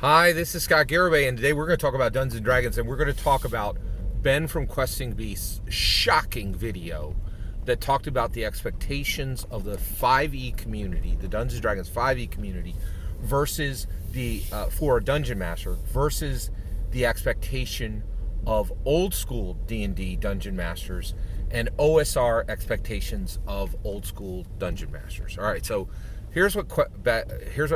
Hi, this is Scott Garibay, and today we're going to talk about Dungeons & Dragons, and we're going to talk about Ben from Questing Beast's shocking video that talked about the expectations of the 5e community, the Dungeons & Dragons 5e community, versus for a Dungeon Master, versus the expectation of old school D&D Dungeon Masters and OSR expectations of old school Dungeon Masters. All right, so here's what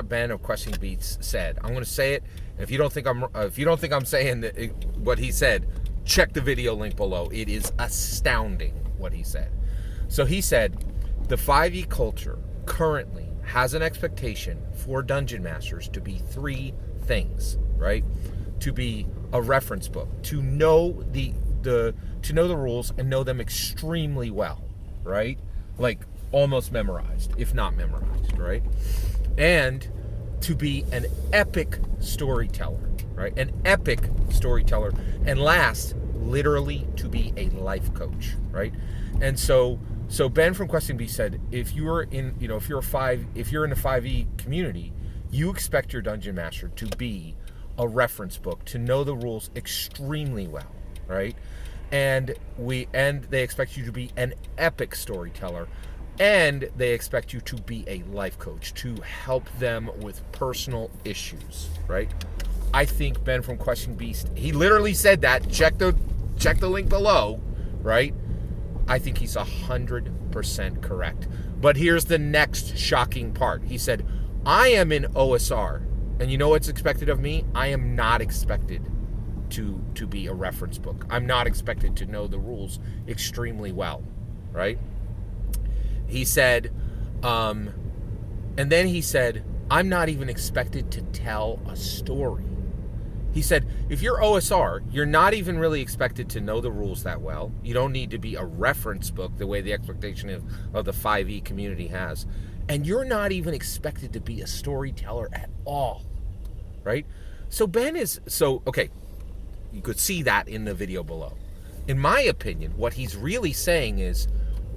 Ben of Questing Beats said. I'm going to say it. If you don't think I'm saying what he said, check the video link below. It is astounding what he said. So he said the 5e culture currently has an expectation for Dungeon Masters to be three things, right? To be a reference book, to know the rules and know them extremely well, right? Like almost memorized, if not memorized, right? And to be an epic storyteller, right? An epic storyteller. And last, literally to be a life coach, right? And so Ben from Questing Beast said, if you're in the 5e community, you expect your Dungeon Master to be a reference book, to know the rules extremely well, right? And they expect you to be an epic storyteller, and they expect you to be a life coach to help them with personal issues, right? I think Ben from Questing Beast, he literally said that. Check the link below, right? I think he's 100% correct. But here's the next shocking part. He said, I am in OSR, and you know what's expected of me? I am not expected to be a reference book. I'm not expected to know the rules extremely well, right? He said, and then he said, I'm not even expected to tell a story. He said, if you're OSR, you're not even really expected to know the rules that well. You don't need to be a reference book the way the expectation of the 5e community has. And you're not even expected to be a storyteller at all, right? So Ben is, okay, you could see that in the video below. In my opinion, what he's really saying is,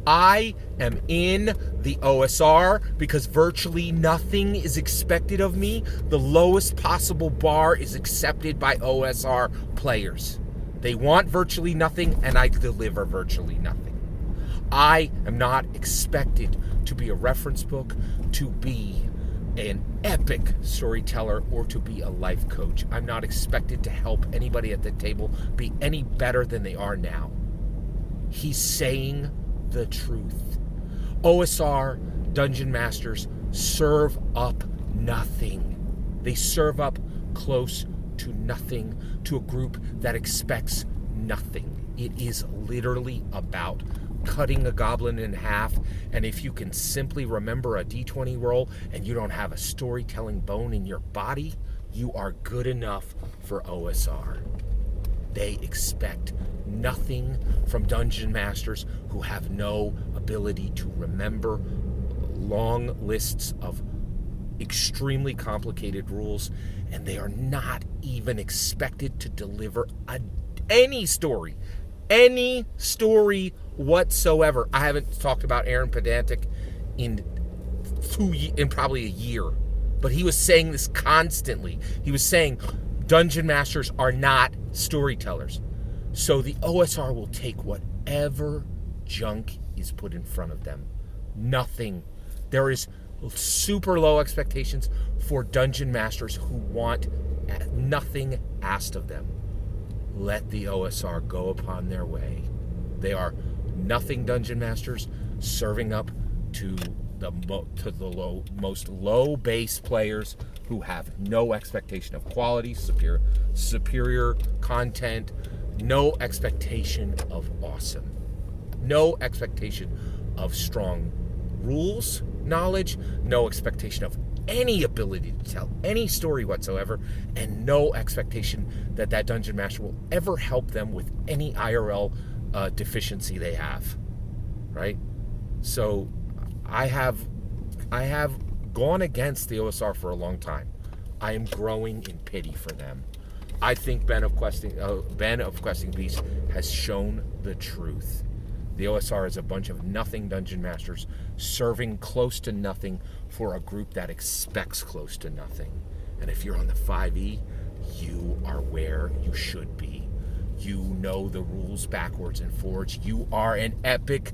I am in the OSR because virtually nothing is expected of me. The lowest possible bar is accepted by OSR players. They want virtually nothing, and I deliver virtually nothing. I am not expected to be a reference book, to be an epic storyteller, or to be a life coach. I'm not expected to help anybody at the table be any better than they are now. He's saying the truth. OSR Dungeon Masters serve up nothing. They serve up close to nothing to a group that expects nothing. It is literally about cutting a goblin in half, and if you can simply remember a d20 roll and you don't have a storytelling bone in your body, you are good enough for OSR. They expect nothing from Dungeon Masters who have no ability to remember long lists of extremely complicated rules, and they are not even expected to deliver any story whatsoever. I haven't talked about Aaron Pedantic in probably a year, but he was saying this constantly. He was saying Dungeon Masters are not storytellers. So the OSR will take whatever junk is put in front of them. Nothing. There is super low expectations for Dungeon Masters who want nothing asked of them. Let the OSR go upon their way. They are nothing Dungeon Masters serving up to the most low base players who have no expectation of quality, superior content, no expectation of awesome, no expectation of strong rules knowledge, no expectation of any ability to tell any story whatsoever, and no expectation that Dungeon Master will ever help them with any IRL deficiency they have, right? So I have gone against the OSR for a long time. I am growing in pity for them. I think Ben of Questing Beast has shown the truth. The OSR is a bunch of nothing Dungeon Masters serving close to nothing for a group that expects close to nothing. And if you're on the 5e, you are where you should be. You know the rules backwards and forwards. You are an epic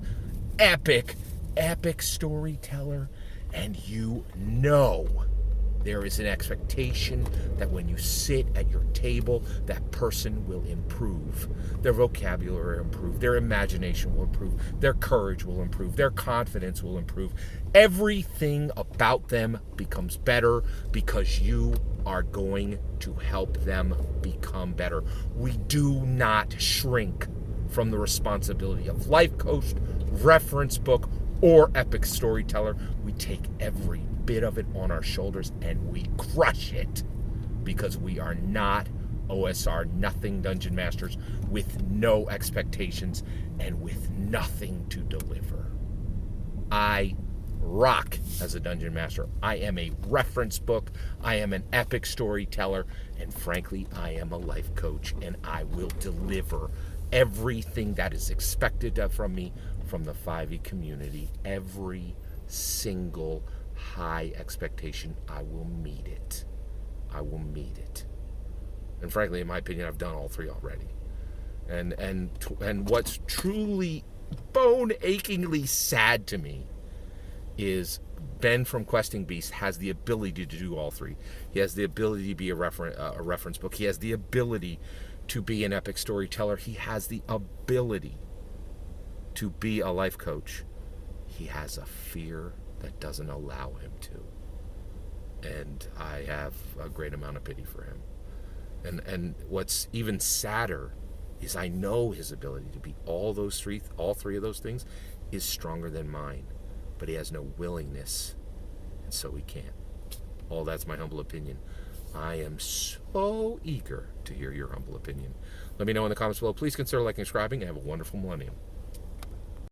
storyteller, and you know there is an expectation that when you sit at your table, that person will improve. Their vocabulary will improve. Their imagination will improve. Their courage will improve. Their confidence will improve. Everything about them becomes better because you are going to help them become better. We do not shrink from the responsibility of life coach, reference book, or epic storyteller. We take every bit of it on our shoulders and we crush it because we are not OSR, nothing dungeon masters with no expectations and with nothing to deliver. I rock as a dungeon master. I am a reference book. I am an epic storyteller. And frankly, I am a life coach, and I will deliver everything that is expected from me from the 5e community. Every single high expectation, I will meet it. I will meet it. And frankly, in my opinion, I've done all three already. And what's truly bone-achingly sad to me is Ben from Questing Beast has the ability to do all three. He has the ability to be a reference book. He has the ability to be an epic storyteller. He has the ability to be a life coach. He has a fear that doesn't allow him to. And I have a great amount of pity for him. And what's even sadder is I know his ability to be all three of those things is stronger than mine. But he has no willingness, and so he can't. All that's my humble opinion. I am so eager to hear your humble opinion. Let me know in the comments below. Please consider liking and subscribing, and have a wonderful millennium.